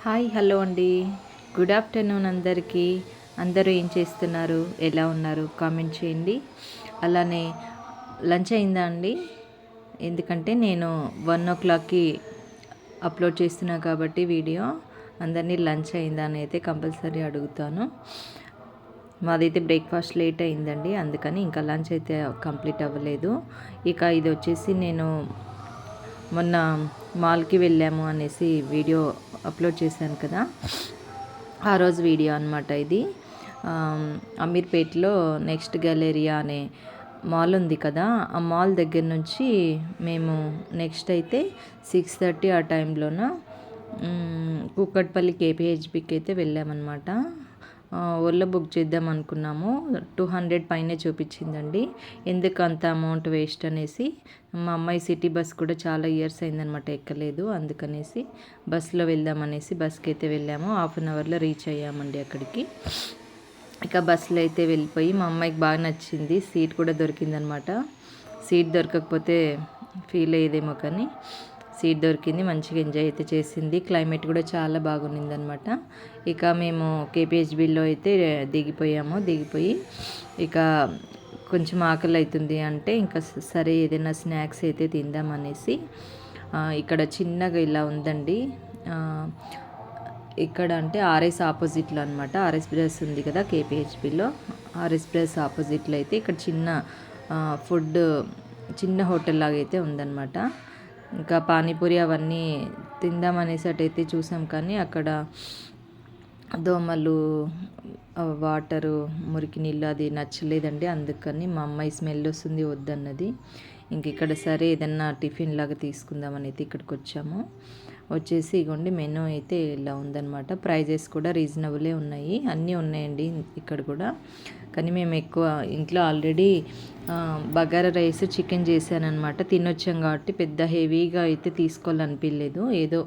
Hi hello అండి. Good afternoon అందరికీ. అందరూ ఏం చేస్తున్నారు, ఎలా ఉన్నారు కామెంట్ చేయండి. అలానే లంచ్ అయిందా అండి? ఎందుకంటే నేను 1 o'clockకి అప్లోడ్ చేస్తున్నా కాబట్టి వీడియో అందరినీ లంచ్ అయిందా అని అయితే కంపల్సరీ అడుగుతాను. మాదైతే బ్రేక్ఫాస్ట్ లేట్ అయిందండి, అందుకని ఇంకా లంచ్ అయితే కంప్లీట్ అవ్వలేదు. ఇక ఇది వచ్చేసి నేను మొన్న మాల్కి వెళ్ళాము అనేసి వీడియో అప్లోడ్ చేశాను కదా, ఆ రోజు వీడియో అనమాట ఇది. అమీర్పేట్లో నెక్స్ట్ గ్యాలరియా అనే మాల్ ఉంది కదా, ఆ మాల్ దగ్గర నుంచి మేము నెక్స్ట్ అయితే 6:30 ఆ టైంలోన కూకట్పల్లి కేపీహెచ్బికి అయితే వెళ్ళామన్నమాట. ఓలా బుక్ చేద్దాం అనుకున్నాము. 200 పైనే చూపించిందండి. ఎందుకు అంత అమౌంట్ వేస్ట్ అనేసి, మా అమ్మాయి సిటీ బస్ కూడా చాలా ఇయర్స్ అయిందనమాట ఎక్కలేదు, అందుకనేసి బస్సులో వెళ్దామనేసి బస్కి అయితే వెళ్ళాము. 1/2 అవర్లో రీచ్ అయ్యామండి అక్కడికి. ఇక బస్సులో అయితే వెళ్ళిపోయి మా అమ్మాయికి బాగా నచ్చింది, సీట్ కూడా దొరికిందనమాట. సీట్ దొరకకపోతే ఫీల్ అయ్యేదేమో కానీ సీట్ దొరికింది, మంచిగా ఎంజాయ్ అయితే చేసింది. క్లైమేట్ కూడా చాలా బాగుండిందనమాట. ఇక మేము కేపీహెచ్బిలో అయితే దిగిపోయి ఇక కొంచెం ఆకలి అవుతుంది అంటే ఇంకా సరే ఏదైనా స్నాక్స్ అయితే తిందామనేసి ఇక్కడ చిన్నగా ఇలా ఉందండి. ఇక్కడ అంటే ఆర్ఎస్ ఆపోజిట్లో అనమాట. ఆర్ఎస్ బ్రస్ ఉంది కదా కేపీహెచ్బిలో, ఆర్ఎస్ బ్రస్ ఆపోజిట్లో అయితే ఇక్కడ ఫుడ్ చిన్న హోటల్ లాగా అయితే ఉందన్నమాట. ఇంకా పానీపూరి అవన్నీ తిందామనేసి అటైతే చూసాం, కానీ అక్కడ దోమలు, వాటరు, మురికి నీళ్ళు అది నచ్చలేదండి. అందుకని మా అమ్మాయి స్మెల్ వస్తుంది వద్దన్నది. ఇంక ఇక్కడ సరే ఏదన్నా టిఫిన్ లాగా తీసుకుందామని అయితే ఇక్కడికి వచ్చేసి ఇగోండి మెనూ అయితే ఇలా ఉందన్నమాట. ప్రైజెస్ కూడా రీజనబులే ఉన్నాయి, అన్నీ ఉన్నాయండి ఇక్కడ కూడా. కానీ మేము ఎక్కువ ఇంట్లో ఆల్రెడీ బగారా రైస్ చికెన్ చేశానమాట, తినొచ్చాం కాబట్టి పెద్ద హెవీగా అయితే తీసుకోవాలనిపించలేదు. ఏదో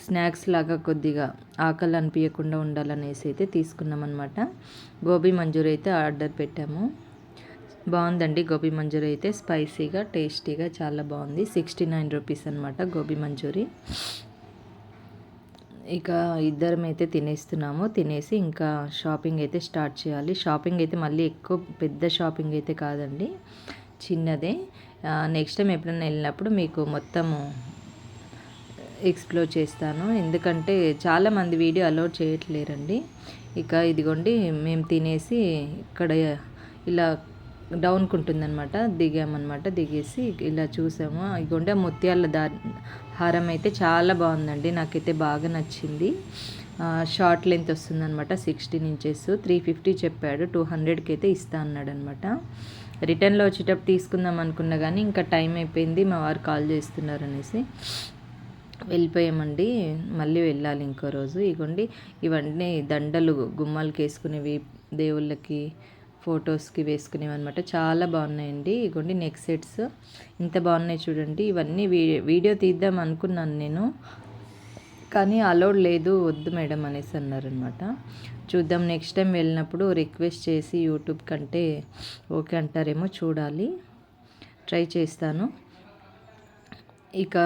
స్నాక్స్ లాగా కొద్దిగా ఆకలి అనిపించకుండా ఉండాలనేసి అయితే తీసుకున్నాం అనమాట. గోబీ మంచూరి అయితే ఆర్డర్ పెట్టాము. బాగుందండి గోబీ మంచూరి అయితే, స్పైసీగా టేస్టీగా చాలా బాగుంది. 69 రూపీస్ అనమాట గోబీ మంచూరి. ఇక ఇద్దరం అయితే తినేసి ఇంకా షాపింగ్ అయితే స్టార్ట్ చేయాలి. షాపింగ్ అయితే మళ్ళీ ఎక్కువ పెద్ద షాపింగ్ అయితే కాదండి, చిన్నదే. నెక్స్ట్ టైం ఎప్పుడైనా వెళ్ళినప్పుడు మీకు మొత్తము ఎక్స్ప్లోర్ చేస్తాను, ఎందుకంటే చాలామంది వీడియో అలౌడ్ చేయట్లేరండి. ఇక ఇదిగోండి మేము తినేసి ఇక్కడ ఇలా డౌన్కి ఉంటుందన్నమాట, దిగేసి ఇలా చూసాము. ఇదిగోండి ముత్యాల హారం అయితే చాలా బాగుందండి, నాకైతే బాగా నచ్చింది. షార్ట్ లెంత్ వస్తుందన్నమాట, 16 ఇంచెస్, 350 చెప్పాడు, 200కి అయితే ఇస్తా అన్నాడు అనమాట. రిటర్న్లో వచ్చేటప్పుడు తీసుకుందాం అనుకున్నా కానీ ఇంకా టైం అయిపోయింది, మా వారు కాల్ చేస్తున్నారు అనేసి వెళ్ళిపోయామండి. మళ్ళీ వెళ్ళాలి ఇంకో రోజు. ఇగోండి ఇవన్నీ దండలు గుమ్మాలకి వేసుకునేవి, దేవుళ్ళకి ఫొటోస్కి వేసుకునేవి అనమాట. చాలా బాగున్నాయండి. ఇగోండి నెక్ సెట్స్ ఇంత బాగున్నాయి చూడండి. ఇవన్నీ వీడియో తీద్దాం అనుకున్నాను నేను, కానీ అలౌడ్ లేదు, వద్దు మేడం అనేసి అన్నారనమాట. చూద్దాం నెక్స్ట్ టైం వెళ్ళినప్పుడు రిక్వెస్ట్ చేసి యూట్యూబ్ కంటే ఓకే అంటారేమో, చూడాలి, ట్రై చేస్తాను. ఇక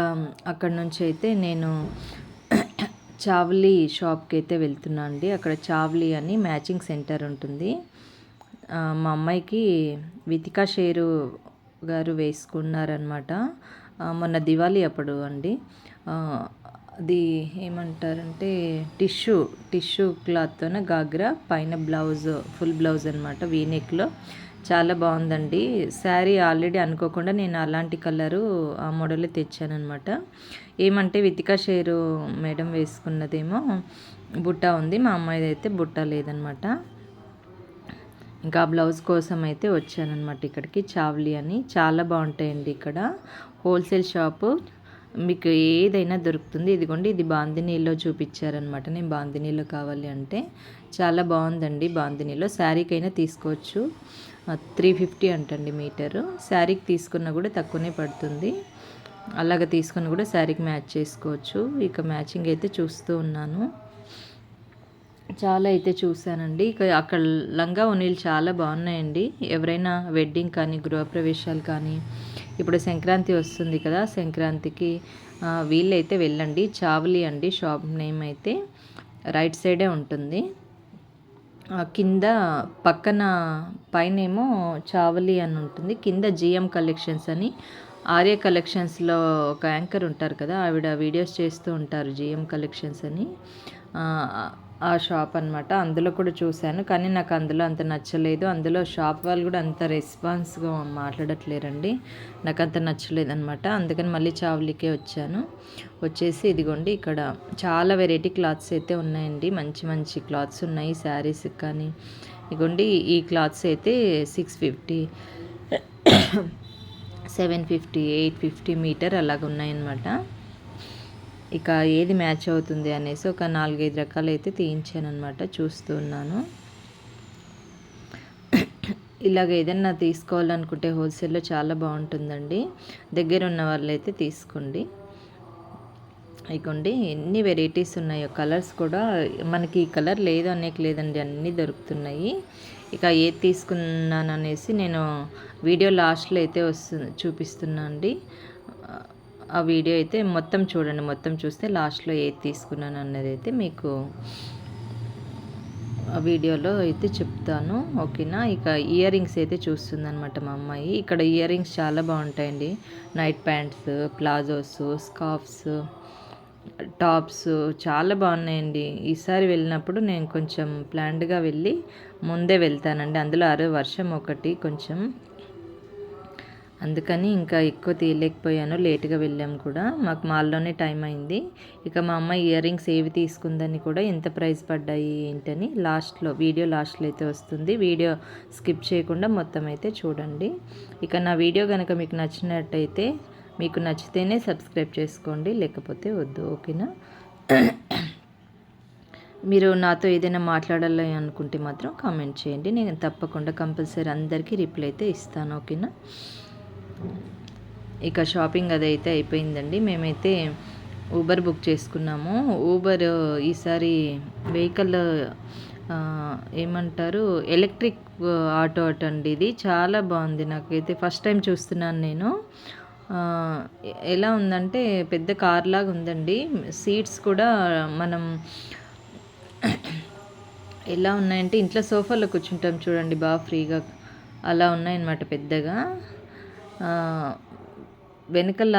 అక్కడ నుంచి అయితే నేను చావ్లీ షాప్కి అయితే వెళ్తున్నా అండి. అక్కడ చావ్లీ అని మ్యాచింగ్ సెంటర్ ఉంటుంది. మా అమ్మాయికి వితికా షేరు గారు వేసుకున్నారనమాట మొన్న దివాళీ అప్పుడు అండి. అది ఏమంటారంటే టిష్యూ క్లాత్తోనే గాగ్రా, పైన బ్లౌజ్, ఫుల్ బ్లౌజ్ అనమాట, వీనెక్లో. చాలా బాగుందండి శారీ. ఆల్రెడీ అనుకోకుండా నేను అలాంటి కలరు ఆ మోడలే తెచ్చానమాట. ఏమంటే వితికా షేరు మేడం వేసుకున్నదేమో బుట్ట ఉంది, మా అమ్మాయిది అయితే బుట్ట లేదనమాట. ఇంకా బ్లౌజ్ కోసం అయితే వచ్చానమాట ఇక్కడికి. చావ్లీ అని చాలా బాగుంటాయండి ఇక్కడ, హోల్సేల్ షాపు, మీకు ఏదైనా దొరుకుతుంది. ఇదిగోండి ఇది బాందినీలో చూపించారనమాట, నేను బాందినీలో కావాలి అంటే. చాలా బాగుందండి బాందినీలో. శారీకైనా తీసుకోవచ్చు, 350 అంటండి మీటరు. శారీకి తీసుకున్నా కూడా తక్కువనే పడుతుంది, అలాగ తీసుకుని కూడా శారీకి మ్యాచ్ చేసుకోవచ్చు. ఇక మ్యాచింగ్ అయితే చూస్తూ ఉన్నాను, చాలా అయితే చూశానండి. ఇక అక్కడ లంగా ఓణీలు చాలా బాగున్నాయండి. ఎవరైనా వెడ్డింగ్ కానీ గృహప్రవేశాలు కానీ, ఇప్పుడు సంక్రాంతి వస్తుంది కదా, సంక్రాంతికి వీళ్ళైతే వెళ్ళండి. చావలి అండి షాప్ నేమ్ అయితే, రైట్ సైడే ఉంటుంది. కింద పక్కన పైనేమో చావలి అని ఉంటుంది, కింద జిఎం కలెక్షన్స్ అని, ఆర్య కలెక్షన్స్లో ఒక యాంకర్ ఉంటారు కదా, ఆవిడ వీడియోస్ చేస్తూ ఉంటారు జిఎం కలెక్షన్స్ అని. ఆ షాప్ అనమాట. అందులో కూడా చూశాను, కానీ నాకు అందులో అంత నచ్చలేదు. అందులో షాప్ వాళ్ళు కూడా అంత రెస్పాన్స్గా మాట్లాడట్లేరండి, నాకు అంత నచ్చలేదన్నమాట. అందుకని మళ్ళీ చావలికే వచ్చేసి ఇదిగోండి ఇక్కడ చాలా వెరైటీ క్లాత్స్ అయితే ఉన్నాయండి. మంచి మంచి క్లాత్స్ ఉన్నాయి, శారీస్ కానీ. ఇదిగోండి ఈ క్లాత్స్ అయితే 650, 750, 850 మీటర్ అలాగ ఉన్నాయన్నమాట. ఇక ఏది మ్యాచ్ అవుతుంది అనేసి ఒక 4-5 రకాలు అయితే తీయించాను అనమాట. చూస్తున్నాను. ఇలాగ ఏదన్నా తీసుకోవాలనుకుంటే హోల్సేల్లో చాలా బాగుంటుందండి. దగ్గర ఉన్న వాళ్ళైతే తీసుకోండి. ఇదిగోండి ఎన్ని వెరైటీస్ ఉన్నాయో, కలర్స్ కూడా మనకి ఈ కలర్ లేదు అనేక లేదండి, అన్నీ దొరుకుతున్నాయి. ఇక ఏది తీసుకున్నాను అనేసి నేను వీడియో లాస్ట్లో అయితే చూపిస్తున్నా అండి. ఆ వీడియో అయితే మొత్తం చూడండి, మొత్తం చూస్తే లాస్ట్లో ఏది తీసుకున్నాను అన్నది అయితే మీకు ఆ వీడియోలో అయితే చెప్తాను, ఓకేనా. ఇక ఇయర్ రింగ్స్ అయితే చూస్తుందన్నమాట మా అమ్మాయి. ఇక్కడ ఇయర్ రింగ్స్ చాలా బాగుంటాయండి. Night pants, palazzos, scarfs, tops చాలా బాగున్నాయండి. ఈసారి వెళ్ళినప్పుడు నేను కొంచెం ప్లాన్డ్గా వెళ్ళి ముందే వెళ్తానండి. అందులో వర్షం ఒకటి కొంచెం, అందుకని ఇంకా ఎక్కువ తీయలేకపోయాను, లేట్గా వెళ్ళాము కూడా. మాకు మాల్లోనే టైం అయింది. ఇక మా అమ్మ ఇయర్ రింగ్స్ ఏవి తీసుకుందని కూడా, ఎంత ప్రైస్ పడ్డాయి ఏంటని లాస్ట్లో వీడియో లాస్ట్లో అయితే వస్తుంది. వీడియో స్కిప్ చేయకుండా మొత్తం అయితే చూడండి. ఇక నా వీడియో కనుక మీకు నచ్చినట్టయితే, మీకు నచ్చితేనే సబ్స్క్రైబ్ చేసుకోండి, లేకపోతే వద్దు, ఓకేనా. మీరు నాతో ఏదైనా మాట్లాడాలి అనుకుంటే మాత్రం కామెంట్ చేయండి, నేను తప్పకుండా కంపల్సరీ అందరికీ రిప్లై అయితే ఇస్తాను, ఓకేనా. ఇక షాపింగ్ అదైతే అయిపోయిందండి. మేమైతే ఊబర్ బుక్ చేసుకున్నాము. ఊబర్ ఈసారి వెహికల్ ఏమంటారు, ఎలక్ట్రిక్ ఆటో అటండి. ఇది చాలా బాగుంది, నాకైతే ఫస్ట్ టైం చూస్తున్నాను నేను. ఎలా ఉందంటే పెద్ద కార్ లాగా ఉందండి. సీట్స్ కూడా మనం ఎలా ఉన్నాయంటే ఇంట్లో సోఫాలో కూర్చుంటాం చూడండి, బాగా ఫ్రీగా అలా ఉన్నాయన్నమాట పెద్దగా. వెనకాల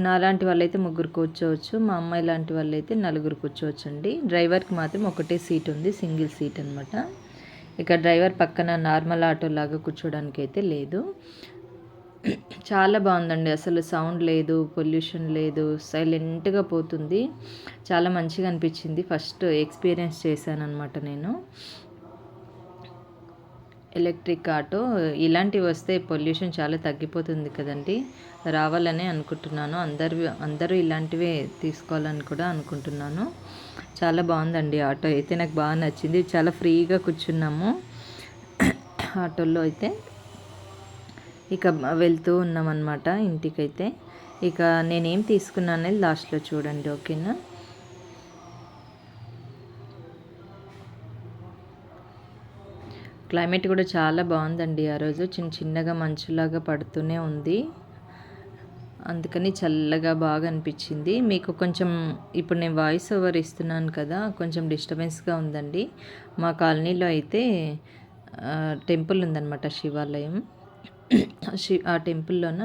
నాలాంటి వాళ్ళైతే 3 కూర్చోవచ్చు, మా అమ్మాయి లాంటి వాళ్ళైతే 4 కూర్చోవచ్చు అండి. డ్రైవర్కి మాత్రం ఒకటే సీట్ ఉంది, సింగిల్ సీట్ అనమాట. ఇక డ్రైవర్ పక్కన నార్మల్ ఆటో లాగా కూర్చోడానికి అయితే లేదు. చాలా బాగుందండి, అసలు సౌండ్ లేదు, పొల్యూషన్ లేదు, సైలెంట్గా పోతుంది. చాలా మంచిగా అనిపించింది. ఫస్ట్ ఎక్స్పీరియన్స్ చేశాను అనమాట నేను ఎలక్ట్రిక్ ఆటో. ఇలాంటివి వస్తే పొల్యూషన్ చాలా తగ్గిపోతుంది కదండి, రావాలని అనుకుంటున్నాను. అందరూ ఇలాంటివే తీసుకోవాలని కూడా అనుకుంటున్నాను. చాలా బాగుందండి ఆటో అయితే, నాకు బాగా నచ్చింది. చాలా ఫ్రీగా కూర్చున్నాము ఆటోలో అయితే. ఇక వెళ్తూ ఉన్నామన్నమాట ఇంటికైతే. ఇక నేనేం తీసుకున్నాను అనేది లాస్ట్లో చూడండి, ఓకేనా. క్లైమేట్ కూడా చాలా బాగుందండి. ఆ రోజు చిన్నగా మంచులాగా పడుతూనే ఉంది, అందుకని చల్లగా బాగా అనిపించింది. మీకు కొంచెం ఇప్పుడు నేను వాయిస్ ఓవర్ ఇస్తున్నాను కదా, కొంచెం డిస్టర్బెన్స్గా ఉందండి. మా కాలనీలో అయితే టెంపుల్ ఉందన్నమాట, శివాలయం. ఆ టెంపుల్లోన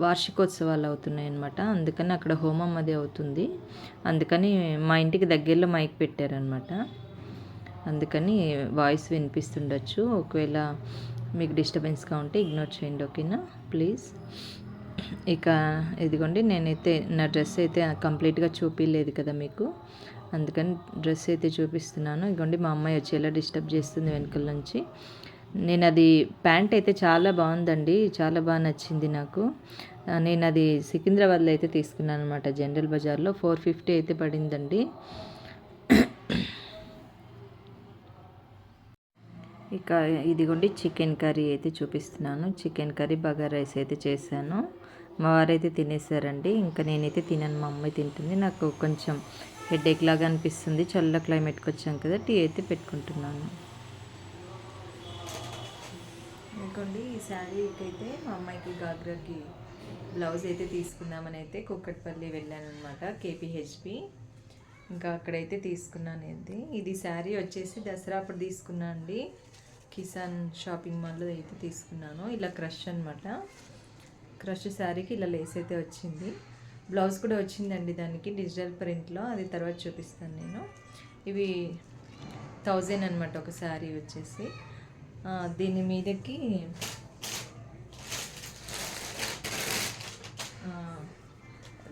వార్షికోత్సవాలు అవుతున్నాయి అన్నమాట. అందుకని అక్కడ హోమం అది అవుతుంది. అందుకని మా ఇంటికి దగ్గరలో మైక్ పెట్టారనమాట. అందుకని వాయిస్ వినిపిస్తుండొచ్చు. ఒకవేళ మీకు డిస్టర్బెన్స్గా ఉంటే ఇగ్నోర్ చేయండి, ఓకేనా ప్లీజ్. ఇక ఇదిగోండి, నేనైతే నా డ్రెస్ అయితే కంప్లీట్గా చూపించలేదు కదా మీకు, అందుకని డ్రెస్ అయితే చూపిస్తున్నాను. ఇదిగోండి మా అమ్మాయి వచ్చి ఎలా డిస్టర్బ్ చేస్తుంది వెనకాల నుంచి. నేను అది ప్యాంట్ అయితే చాలా బాగుందండి, చాలా బాగా నచ్చింది నాకు. నేను అది సికింద్రాబాద్లో అయితే తీసుకున్నాను అనమాట, జనరల్ బజార్లో. 450 అయితే పడిందండి. ఇక ఇదిగోండి చికెన్ కర్రీ అయితే చూపిస్తున్నాను. చికెన్ కర్రీ, బగారా రైస్ అయితే చేశాను. మా వారైతే తినేసారండి, ఇంకా నేనైతే తినను, మా అమ్మాయి తింటుంది. నాకు కొంచెం హెడేక్ లాగా అనిపిస్తుంది, చల్ల క్లైమేట్కి వచ్చాం కదా, టీ అయితే పెట్టుకుంటున్నాను. ఇంకోండి ఈ శారీకి అయితే మా అమ్మాయికి గాగ్రాకి బ్లౌజ్ అయితే తీసుకుందామని అయితే కుక్కట్పల్లి వెళ్ళాను అనమాట, కేపీహెచ్పి. ఇంకా అక్కడైతే తీసుకున్నాను. ఇది శారీ వచ్చేసి దసరా అప్పుడు తీసుకున్నా అండి, కిసాన్ షాపింగ్ మాల్లో అయితే తీసుకున్నాను. ఇలా క్రష్ అనమాట, క్రష్ శారీకి ఇలా లేస్ అయితే వచ్చింది. బ్లౌజ్ కూడా వచ్చిందండి దానికి డిజిటల్ ప్రింట్లో, అది తర్వాత చూపిస్తాను నేను. ఇవి 1000 అనమాట ఒక శారీ వచ్చేసి. దీని మీదకి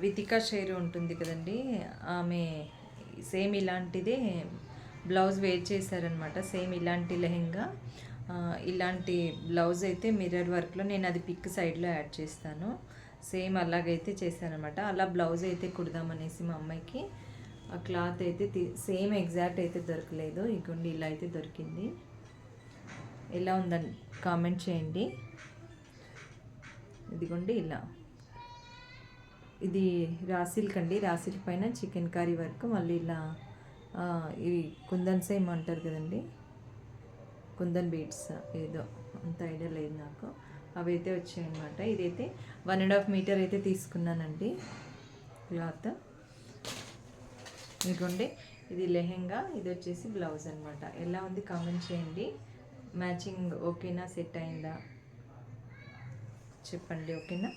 వితికా షేర్ ఉంటుంది కదండి, ఆమె సేమ్ ఇలాంటిదే బ్లౌజ్ వేర్ చేశారనమాట. సేమ్ ఇలాంటి లెహెంగా, ఇలాంటి బ్లౌజ్ అయితే మిర్రర్ వర్క్లో, నేను అది పిక్ సైడ్లో యాడ్ చేస్తాను. సేమ్ అలాగైతే చేశానమాట. అలా బ్లౌజ్ అయితే కుడదామనేసి మా అమ్మాయికి ఆ క్లాత్ అయితే సేమ్ ఎగ్జాక్ట్ అయితే దొరకలేదు. ఇదిగోండి ఇలా అయితే దొరికింది. ఎలా ఉందని కామెంట్ చేయండి. ఇదిగోండి ఇలా, ఇది రాసిల్క్ అండి, రాసిల్క్ పైన చికెన్ కర్రీ వర్క్, మళ్ళీ ఇలా ఇవి కుందన్ సేమ్ అంటారు కదండి, కుందన్ బీడ్స్, ఏదో అంత ఐడియా లేదు నాకు, అవి అయితే వచ్చాయన్నమాట. ఇదైతే 1.5 మీటర్ అయితే తీసుకున్నానండి క్లాత్. ఇదిగోండి ఇది లెహెంగా, ఇది వచ్చేసి బ్లౌజ్ అనమాట. ఎలా ఉంది కామెంట్ చేయండి. మ్యాచింగ్ ఓకేనా, సెట్ అయిందా చెప్పండి, ఓకేనా.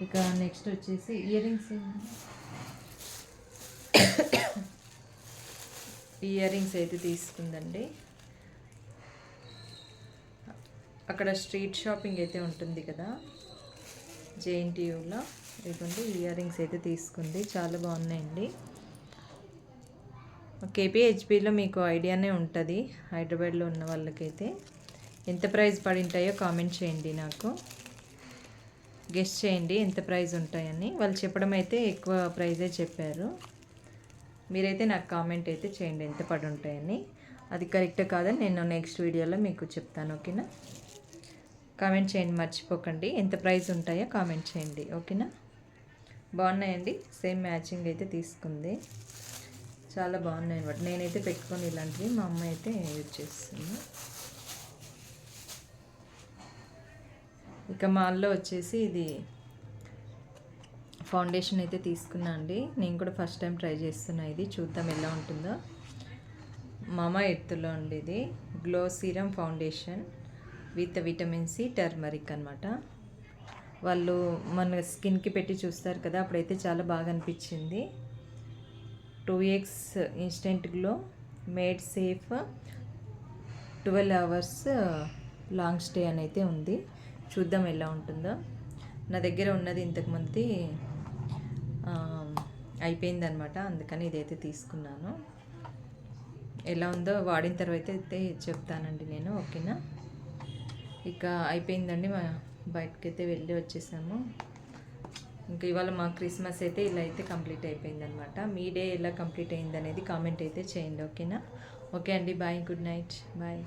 ఇక నెక్స్ట్ వచ్చేసి ఇయర్ రింగ్స్ అయితే తీసుకుందండి. అక్కడ స్ట్రీట్ షాపింగ్ అయితే ఉంటుంది కదా జేఎన్టీయూలో, ఇదిగోండి ఇయర్ రింగ్స్ అయితే తీసుకుంది. చాలా బాగున్నాయండి. కేపీహెచ్పిలో మీకు ఐడియానే ఉంటుంది, హైదరాబాద్లో ఉన్న వాళ్ళకైతే. ఎంత ప్రైస్ పడి ఉంటాయో కామెంట్ చేయండి, నాకు గెస్ట్ చేయండి ఎంత ప్రైస్ ఉంటాయని. వాళ్ళు చెప్పడం అయితే ఎక్కువ ప్రైజే చెప్పారు, మీరైతే నాకు కామెంట్ అయితే చేయండి ఎంత పడి ఉంటాయని. అది కరెక్ట్ కాదని నేను నెక్స్ట్ వీడియోలో మీకు చెప్తాను, ఓకేనా. కామెంట్ చేయండి మర్చిపోకండి, ఎంత ప్రైస్ ఉంటాయో కామెంట్ చేయండి, ఓకేనా. బాగున్నాయండి, సేమ్ మ్యాచింగ్ అయితే తీసుకుంది, చాలా బాగున్నాయి అనమాట. నేనైతే పెట్టుకొని ఇలాంటివి, మా అమ్మ అయితే యూజ్ చేస్తుంది. ఇక మాల్లో వచ్చేసి ఇది ఫౌండేషన్ అయితే తీసుకున్నా అండి. నేను కూడా ఫస్ట్ టైం ట్రై చేస్తున్నా, ఇది చూద్దాం ఎలా ఉంటుందో. మామా ఎర్త్లో అండి, ఇది glow serum foundation with vitamin C turmeric అనమాట. వాళ్ళు మన స్కిన్కి పెట్టి చూస్తారు కదా, అప్పుడైతే చాలా బాగా అనిపించింది. 2x instant glow, made safe, 12 hours long stay అని అయితే ఉంది. చూద్దాం ఎలా ఉంటుందో. నా దగ్గర ఉన్నది ఇంతకుముందు అయిపోయిందనమాట, అందుకని ఇదైతే తీసుకున్నాను. ఎలా ఉందో వాడిన తర్వాత అయితే చెప్తానండి నేను, ఓకేనా. ఇక అయిపోయిందండి, బయటకైతే వెళ్ళి వచ్చేసాము. ఇంకా ఇవాళ మా క్రిస్మస్ అయితే ఇలా అయితే కంప్లీట్ అయిపోయిందనమాట. మీ డే ఎలా కంప్లీట్ అయింది అనేది కామెంట్ అయితే చేయండి, ఓకేనా. ఓకే అండి, బాయ్, గుడ్ నైట్, బాయ్.